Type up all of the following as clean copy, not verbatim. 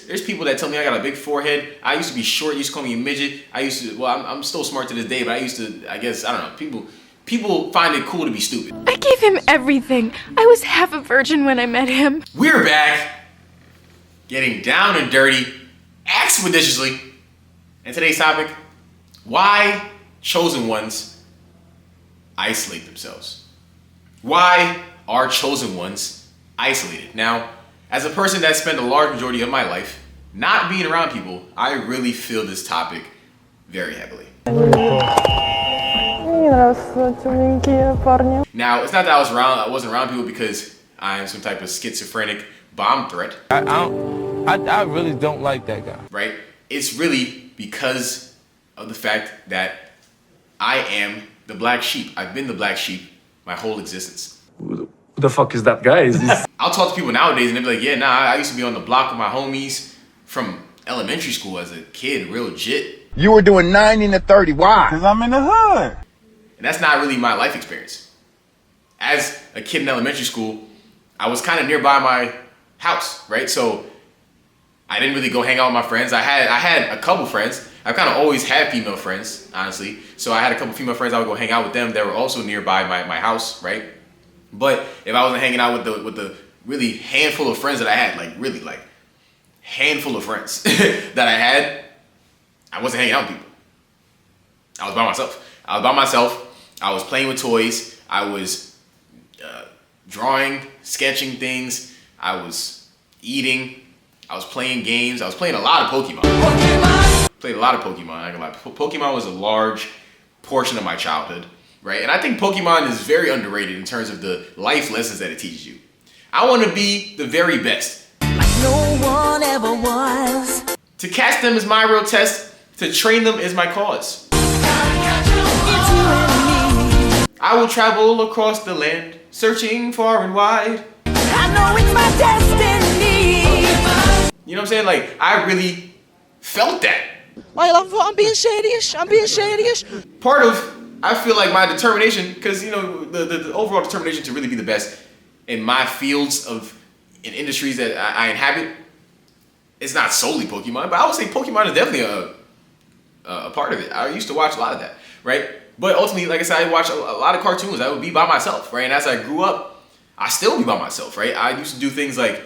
There's people that tell me I got a big forehead. I used to be short. Used to call me a midget. I'm still smart to this day, but I guess, I don't know. People find it cool to be stupid. I gave him everything. I was half a virgin when I met him. We're back, getting down and dirty, expeditiously. And today's topic, why chosen ones isolate themselves. Why are chosen ones isolated? Now, as a person that spent a large majority of my life not being around people, I really feel this topic very heavily. Now, it's not that I wasn't around people because I am some type of schizophrenic bomb threat. I really don't like that guy. Right? It's really because of the fact that I am the black sheep. I've been the black sheep my whole existence. Who the fuck is that guy? I'll talk to people nowadays and they'll be like, yeah, nah, I used to be on the block with my homies from elementary school as a kid, real legit. You were doing 90 to 30. Why? Because I'm in the hood. And that's not really my life experience. As a kid in elementary school, I was kind of nearby my house, right? So I didn't really go hang out with my friends. I had a couple friends. I've kind of always had female friends, honestly. So I had a couple female friends. I would go hang out with them. They were also nearby my house, right? But if I wasn't hanging out with the really handful of friends that I had, like handful of friends that I had, I wasn't hanging out with people. I was by myself. I was playing with toys. I was drawing, sketching things. I was eating. I was playing games. I was playing a lot of Pokemon. Played a lot of Pokemon. I ain't gonna lie. Pokemon was a large portion of my childhood, right? And I think Pokemon is very underrated in terms of the life lessons that it teaches you. I want to be the very best. Like no one ever was. To catch them is my real test. To train them is my cause. I will travel across the land, searching far and wide. I know it's my destiny. You know what I'm saying? Like, I really felt that. I'm being shady-ish. Part of, I feel like my determination, because, you know, the overall determination to really be the best in my fields in industries that I inhabit, it's not solely Pokemon, but I would say Pokemon is definitely a part of it. I used to watch a lot of that, right? But ultimately, like I said, I watch a lot of cartoons. I would be by myself, right? And as I grew up, I still be by myself, right? I used to do things like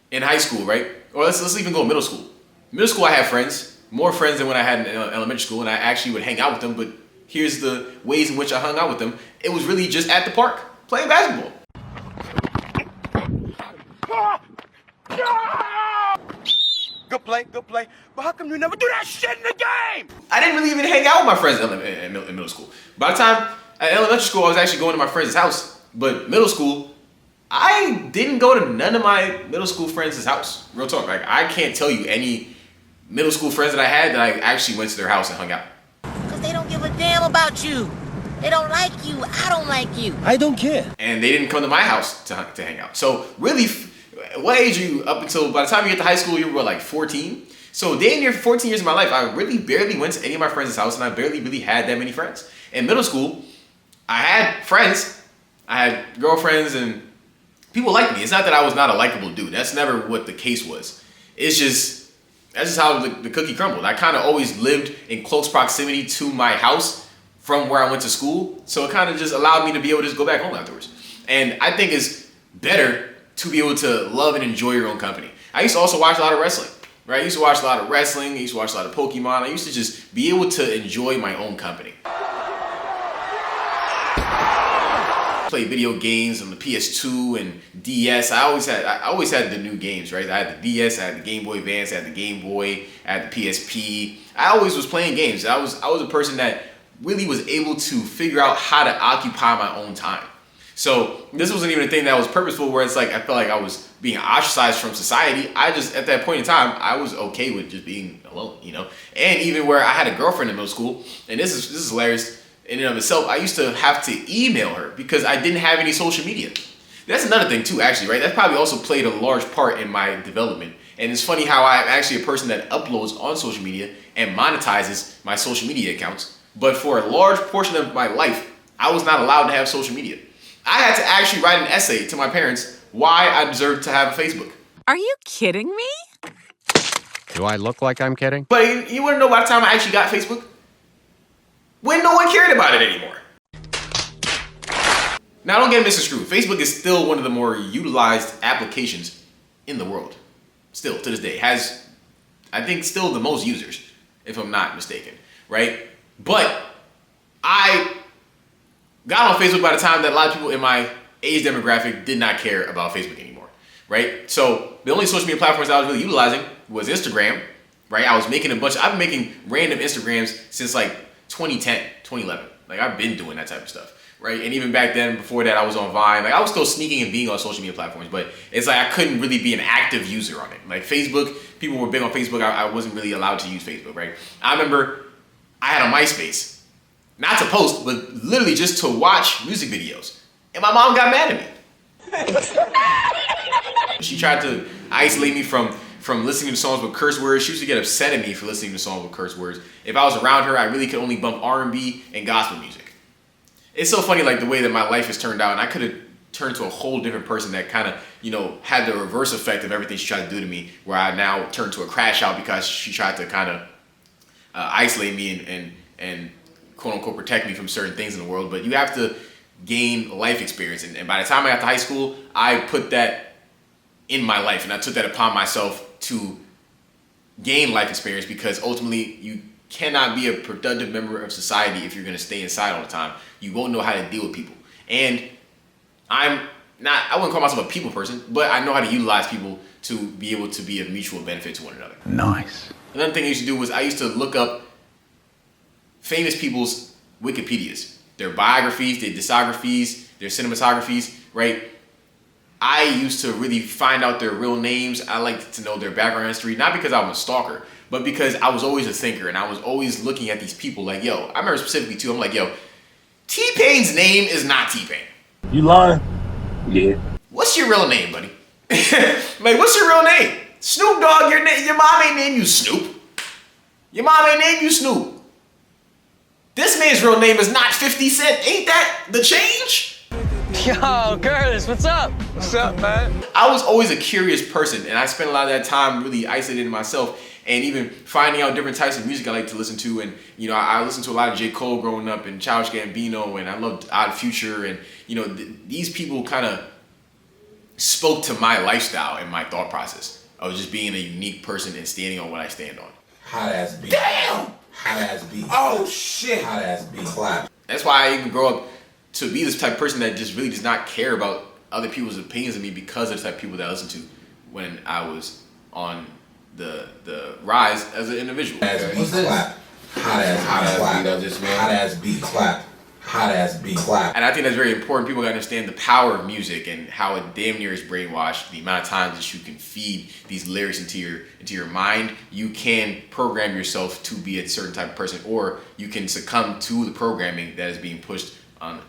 in high school, right? Or let's even go middle school. Middle school, I had friends, more friends than when I had in elementary school, and I actually would hang out with them. But here's the ways in which I hung out with them. It was really just at the park, playing basketball. Good play. But how come you never do that shit in the game? I didn't really even hang out with my friends in middle school. By the time at elementary school, I was actually going to my friend's house. But middle school, I didn't go to none of my middle school friends' house. Real talk. Like, I can't tell you any middle school friends that I had that I actually went to their house and hung out. Because they don't give a damn about you. They don't like you. I don't like you. I don't care. And they didn't come to my house to hang out. So really, what age are you up until, by the time you get to high school, you were like 14? So damn near 14 years of my life, I really barely went to any of my friends' house, and I barely really had that many friends. In middle school, I had friends, I had girlfriends, and people liked me. It's not that I was not a likable dude. That's never what the case was. That's just how the cookie crumbled. I kind of always lived in close proximity to my house from where I went to school. So it kind of just allowed me to be able to just go back home afterwards. And I think it's better to be able to love and enjoy your own company. I used to also watch a lot of wrestling, right? I used to watch a lot of wrestling. I used to watch a lot of Pokemon. I used to just be able to enjoy my own company. Play video games on the PS2 and DS. I always had the new games, right? I had the DS, I had the Game Boy Advance, I had the Game Boy, I had the PSP. I always was playing games. I was a person that really was able to figure out how to occupy my own time. So this wasn't even a thing that was purposeful, where it's like I felt like I was being ostracized from society. I just, at that point in time, I was okay with just being alone, you know? And even where I had a girlfriend in middle school, and this is hilarious in and of itself, I used to have to email her because I didn't have any social media. That's another thing too, actually, right? That probably also played a large part in my development. And it's funny how I'm actually a person that uploads on social media and monetizes my social media accounts. But for a large portion of my life, I was not allowed to have social media. I had to actually write an essay to my parents why I deserved to have a Facebook. Are you kidding me? Do I look like I'm kidding? But you wanna know by the time I actually got Facebook? When no one cared about it anymore. Now don't get misconstrued. Facebook is still one of the more utilized applications in the world. Still, to this day. Has, I think, still the most users, if I'm not mistaken, right? But I got on Facebook by the time that a lot of people in my age demographic did not care about Facebook anymore, right? So the only social media platforms I was really utilizing was Instagram, right? I've been making random Instagrams since like 2010, 2011. Like I've been doing that type of stuff, right? And even back then, before that, I was on Vine. Like I was still sneaking and being on social media platforms, but it's like I couldn't really be an active user on it. Like Facebook, people were big on Facebook. I wasn't really allowed to use Facebook, right? I remember I had a MySpace. Not to post, but literally just to watch music videos. And my mom got mad at me. She tried to isolate me from listening to songs with curse words. She used to get upset at me for listening to songs with curse words. If I was around her, I really could only bump R&B and gospel music. It's so funny, like the way that my life has turned out, and I could have turned to a whole different person that kind of, had the reverse effect of everything she tried to do to me, where I now turned to a crash out because she tried to kind of isolate me and quote unquote protect me from certain things in the world. But you have to gain life experience, and by the time I got to high school, I put that in my life, and I took that upon myself to gain life experience, because ultimately you cannot be a productive member of society if you're going to stay inside all the time. You won't know how to deal with people. And I wouldn't call myself a people person, but I know how to utilize people to be able to be of mutual benefit to one another. Nice. Another thing I used to do was I used to look up famous people's Wikipedias, their biographies, their discographies, their cinematographies, right? I used to really find out their real names. I liked to know their background history, not because I'm a stalker, but because I was always a thinker, and I was always looking at these people like, yo, I remember specifically too, I'm like, yo, T-Pain's name is not T-Pain. You lying? Yeah. What's your real name, buddy? Like, what's your real name? Snoop Dogg, your mom ain't named you Snoop. Your mom ain't named you Snoop. This man's real name is not 50 Cent. Ain't that the change? Yo, Curtis, what's up? What's up, man? I was always a curious person, and I spent a lot of that time really isolating myself and even finding out different types of music I like to listen to. And, I listened to a lot of J. Cole growing up, and Childish Gambino, and I loved Odd Future. And, these people kind of spoke to my lifestyle and my thought process of just being a unique person and standing on what I stand on. Hot ass beat. Damn! Hot ass beat. Oh shit. Hot ass beat. Clap. That's why I even grow up to be this type of person that just really does not care about other people's opinions of me, because of the type of people that I listened to when I was on the rise as an individual. Hot ass beat. Clap. Hot ass clap. Hot ass beat. Clap. Hot ass beat. Clap. And I think that's very important. People gotta understand the power of music and how it damn near is brainwashed. The amount of times that you can feed these lyrics into your mind, you can program yourself to be a certain type of person, or you can succumb to the programming that is being pushed on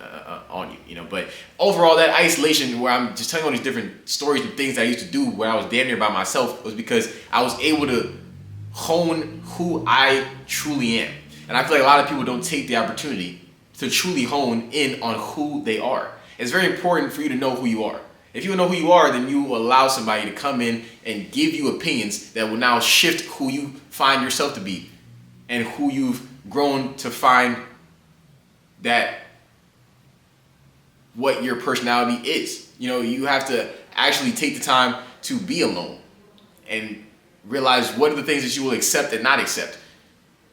you. But overall, that isolation, where I'm just telling all these different stories and things that I used to do when I was damn near by myself, was because I was able to hone who I truly am. And I feel like a lot of people don't take the opportunity to truly hone in on who they are. It's very important for you to know who you are. If you know who you are, then you will allow somebody to come in and give you opinions that will now shift who you find yourself to be and who you've grown to find that what your personality is. You have to actually take the time to be alone and realize what are the things that you will accept and not accept.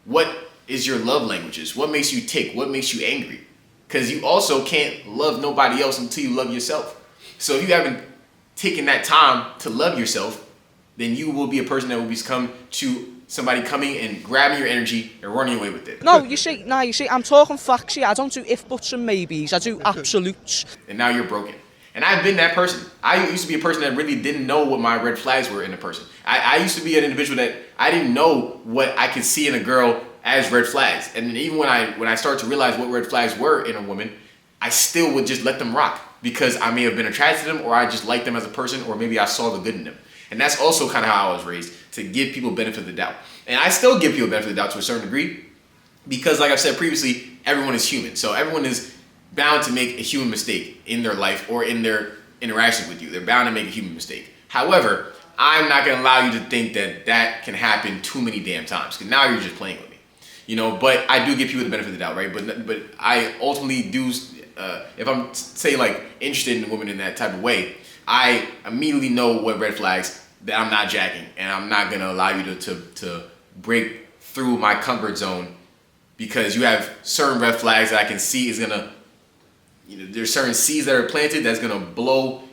What is your love languages? What makes you tick? What makes you angry? Because you also can't love nobody else until you love yourself. So if you haven't taken that time to love yourself, then you will be a person that will become to somebody coming and grabbing your energy and running away with it. No, you see, I'm talking facts here. I don't do if, buts and maybes. I do absolutes. And now you're broken. And I've been that person. I used to be a person that really didn't know what my red flags were in a person. I used to be an individual that I didn't know what I could see in a girl as red flags. And even when I started to realize what red flags were in a woman, I still would just let them rock, because I may have been attracted to them, or I just liked them as a person, or maybe I saw the good in them. And that's also kind of how I was raised, to give people benefit of the doubt. And I still give people benefit of the doubt to a certain degree, because like I've said previously, everyone is human. So everyone is bound to make a human mistake in their life or in their interaction with you. They're bound to make a human mistake. However, I'm not gonna allow you to think that that can happen too many damn times, because now you're just playing with me, you know. But I do give people the benefit of the doubt, right? But I ultimately do. If I'm say like interested in a woman in that type of way, I immediately know what red flags that I'm not jacking, and I'm not gonna allow you to break through my comfort zone, because you have certain red flags that I can see is gonna, you know, there's certain seeds that are planted that's gonna blow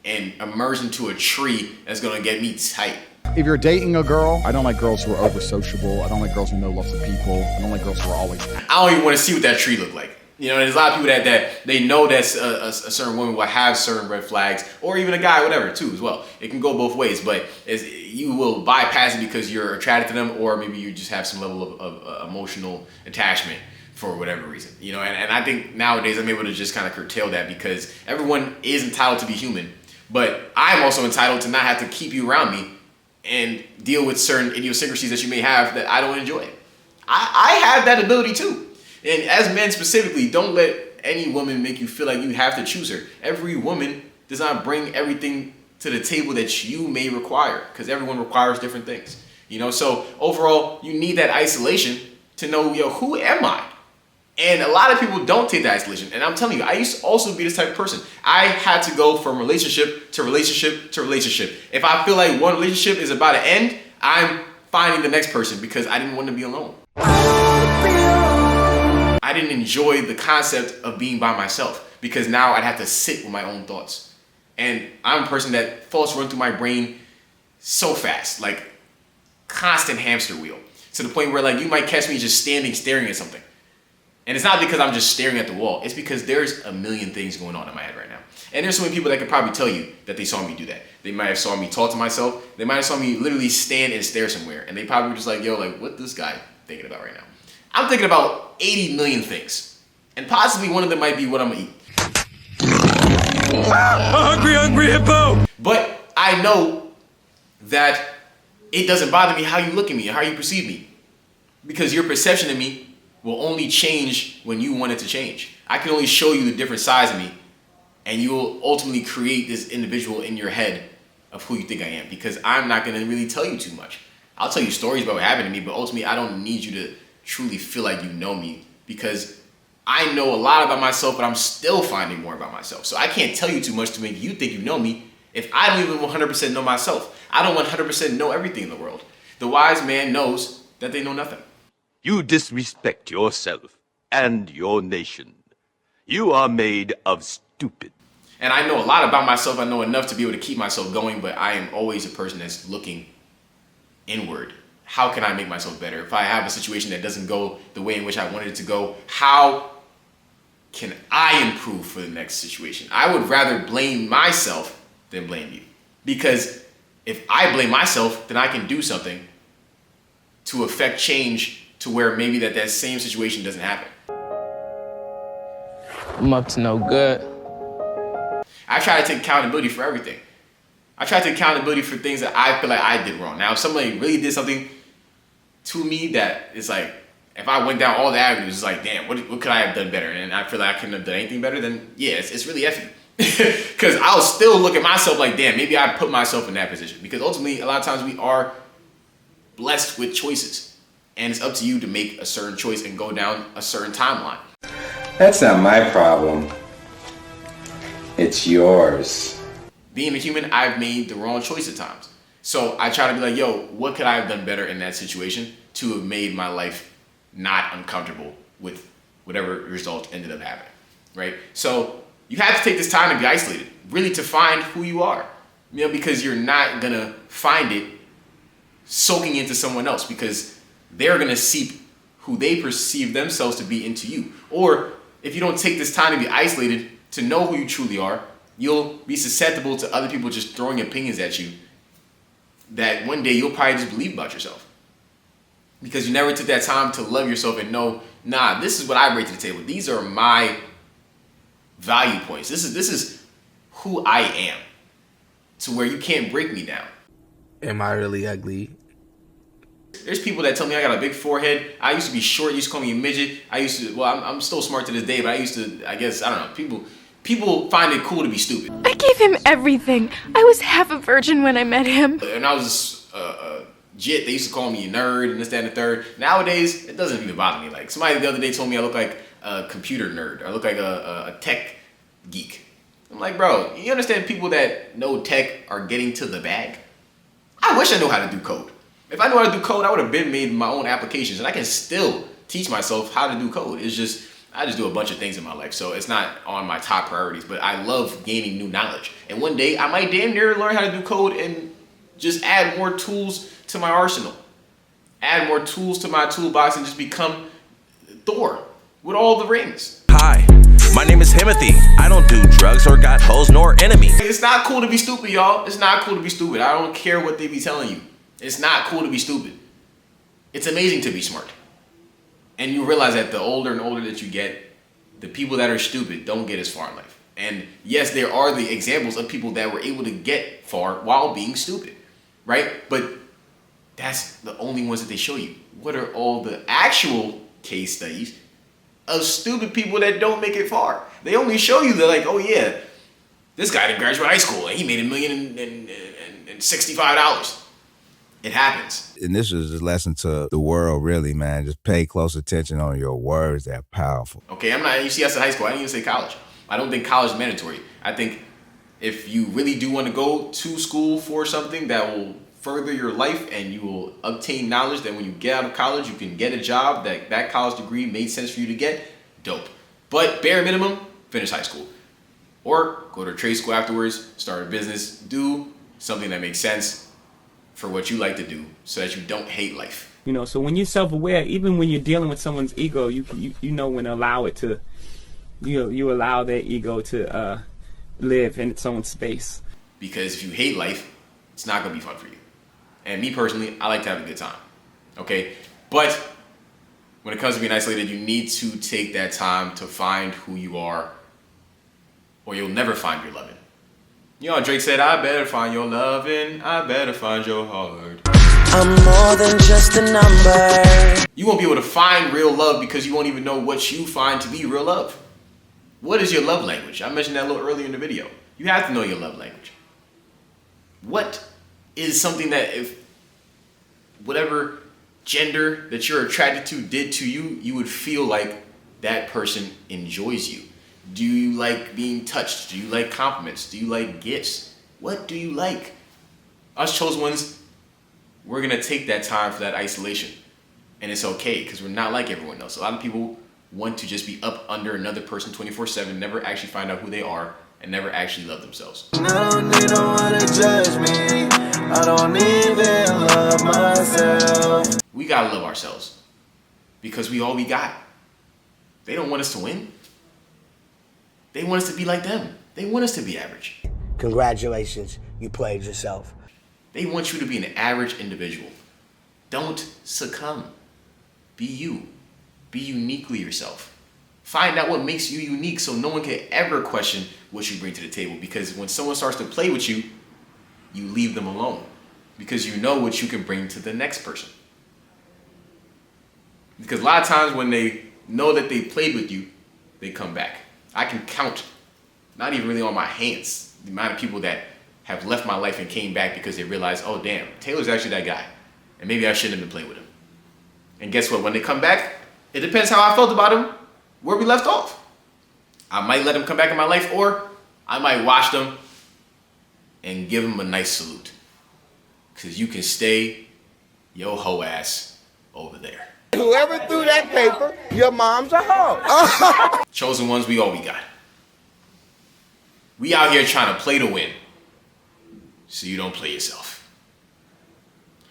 and emerge into a tree that's gonna get me tight. If you're dating a girl, I don't like girls who are over sociable. I don't like girls who know lots of people. I don't like girls who are always. I don't even want to see what that tree look like. You know, there's a lot of people that they know that a certain woman will have certain red flags, or even a guy, whatever, too, as well. It can go both ways, but you will bypass it because you're attracted to them, or maybe you just have some level of emotional attachment for whatever reason. You know, and I think nowadays I'm able to just kind of curtail that, because everyone is entitled to be human, but I'm also entitled to not have to keep you around me and deal with certain idiosyncrasies that you may have that I don't enjoy. I have that ability too. And as men specifically, don't let any woman make you feel like you have to choose her. Every woman does not bring everything to the table that you may require, because everyone requires different things. You know, so overall, you need that isolation to know, yo, who am I? And a lot of people don't take that isolation. And I'm telling you, I used to also be this type of person. I had to go from relationship to relationship to relationship. If I feel like one relationship is about to end, I'm finding the next person, because I didn't want to be alone. I didn't enjoy the concept of being by myself, because now I'd have to sit with my own thoughts. And I'm a person that thoughts run through my brain so fast, like constant hamster wheel, to the point where like you might catch me just standing staring at something. And it's not because I'm just staring at the wall. It's because there's a million things going on in my head right now. And there's so many people that could probably tell you that they saw me do that. They might have saw me talk to myself. They might have saw me literally stand and stare somewhere. And they probably were just like, yo, like, what this guy thinking about right now? I'm thinking about 80 million things. And possibly one of them might be what I'm gonna eat. Hungry hippo! But I know that it doesn't bother me how you look at me or how you perceive me. Because your perception of me will only change when you want it to change. I can only show you the different sides of me, and you will ultimately create this individual in your head of who you think I am, because I'm not gonna really tell you too much. I'll tell you stories about what happened to me, but ultimately I don't need you to truly feel like you know me, because I know a lot about myself, but I'm still finding more about myself. So I can't tell you too much to make you think you know me if I don't even 100% know myself. I don't 100% know everything in the world. The wise man knows that they know nothing. You disrespect yourself and your nation. You are made of stupid. And I know a lot about myself. I know enough to be able to keep myself going, but I am always a person that's looking inward. How can I make myself better? If I have a situation that doesn't go the way in which I wanted it to go, how can I improve for the next situation? I would rather blame myself than blame you. Because if I blame myself, then I can do something to affect change to where maybe that same situation doesn't happen. I'm up to no good. I try to take accountability for everything. I try to take accountability for things that I feel like I did wrong. Now, if somebody really did something to me that is like, if I went down all the avenues, it's like, damn, what could I have done better? And I feel like I couldn't have done anything better, then yeah, it's really effing. Because I'll still look at myself like, damn, maybe I put myself in that position. Because ultimately, a lot of times we are blessed with choices. And it's up to you to make a certain choice and go down a certain timeline. That's not my problem. It's yours. Being a human, I've made the wrong choice at times. So I try to be like, yo, what could I have done better in that situation to have made my life not uncomfortable with whatever result ended up happening, right? So you have to take this time to be isolated, really to find who you are, you know, because you're not gonna find it soaking into someone else, because they're gonna seep who they perceive themselves to be into you. Or if you don't take this time to be isolated, to know who you truly are, you'll be susceptible to other people just throwing opinions at you that one day you'll probably just believe about yourself. Because you never took that time to love yourself and know, nah, this is what I bring to the table. These are my value points. This is who I am, to where you can't break me down. Am I really ugly? There's people that tell me I got a big forehead. I used to be short. You used to call me a midget. I'm still smart to this day, but I guess, I don't know. People people find it cool to be stupid. I gave him everything. I was half a virgin when I met him. And I was jit, they used to call me a nerd and this, that, and the third. Nowadays, it doesn't even bother me. Like, somebody the other day told me I look like a computer nerd. I look like a tech geek. I'm like, bro, you understand people that know tech are getting to the bag? I wish I knew how to do code. If I knew how to do code, I would have been made my own applications, and I can still teach myself how to do code. It's just, I just do a bunch of things in my life, so it's not on my top priorities, but I love gaining new knowledge. And one day, I might damn near learn how to do code and just add more tools to my arsenal. Add more tools to my toolbox and just become Thor with all the rings. Hi, my name is Timothy. I don't do drugs or got hoes nor enemies. It's not cool to be stupid, y'all. It's not cool to be stupid. I don't care what they be telling you. It's not cool to be stupid. It's amazing to be smart. And you realize that the older and older that you get, the people that are stupid don't get as far in life. And yes, there are the examples of people that were able to get far while being stupid, right? But that's the only ones that they show you. What are all the actual case studies of stupid people that don't make it far? They only show you, they're like, oh yeah, this guy didn't graduate high school and he made $1,065,000. It happens. And this is a lesson to the world, really, man. Just pay close attention on your words. They're powerful. Okay, I'm not, you see, I said high school. I didn't even say college. I don't think college is mandatory. I think if you really do want to go to school for something that will further your life and you will obtain knowledge that when you get out of college, you can get a job that college degree made sense for you to get, dope. But bare minimum, finish high school. Or go to trade school afterwards, start a business, do something that makes sense for what you like to do so that you don't hate life. You know, so when you're self-aware, even when you're dealing with someone's ego, you know when to allow it to, you allow their ego to live in someone's space. Because if you hate life, it's not gonna be fun for you. And me personally, I like to have a good time, okay? But when it comes to being isolated, you need to take that time to find who you are, or you'll never find your loving. You know, Drake said, I better find your loving, I better find your heart. I'm more than just a number. You won't be able to find real love because you won't even know what you find to be real love. What is your love language? I mentioned that a little earlier in the video. You have to know your love language. What is something that if whatever gender that you're attracted to did to you, you would feel like that person enjoys you? Do you like being touched? Do you like compliments? Do you like gifts? What do you like? Us chosen ones, we're gonna take that time for that isolation. And it's okay, because we're not like everyone else. A lot of people want to just be up under another person 24/7, never actually find out who they are, and never actually love themselves. No, they don't wanna judge me. I don't even love myself. We gotta love ourselves, because we all we got. They don't want us to win. They want us to be like them. They want us to be average. Congratulations, you played yourself. They want you to be an average individual. Don't succumb. Be you. Be uniquely yourself. Find out what makes you unique so no one can ever question what you bring to the table, because when someone starts to play with you, you leave them alone because you know what you can bring to the next person. Because a lot of times when they know that they played with you, they come back. I can count, not even really on my hands, the amount of people that have left my life and came back because they realized, oh damn, Taylor's actually that guy. And maybe I shouldn't have been playing with him. And guess what? When they come back, it depends how I felt about him, where we left off. I might let him come back in my life, or I might watch them and give him a nice salute. Because you can stay your hoe ass over there. Whoever threw that paper, your mom's a hoe. Chosen ones, we all we got. We out here trying to play to win, so you don't play yourself.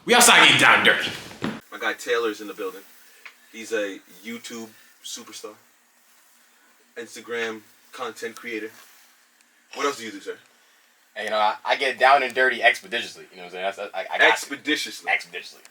We outside getting down and dirty. My guy Taylor's in the building. He's a YouTube superstar, Instagram content creator. What else do you do, sir? And, you know, I get down and dirty expeditiously. You know what I'm saying? I got Expeditiously. Expeditiously.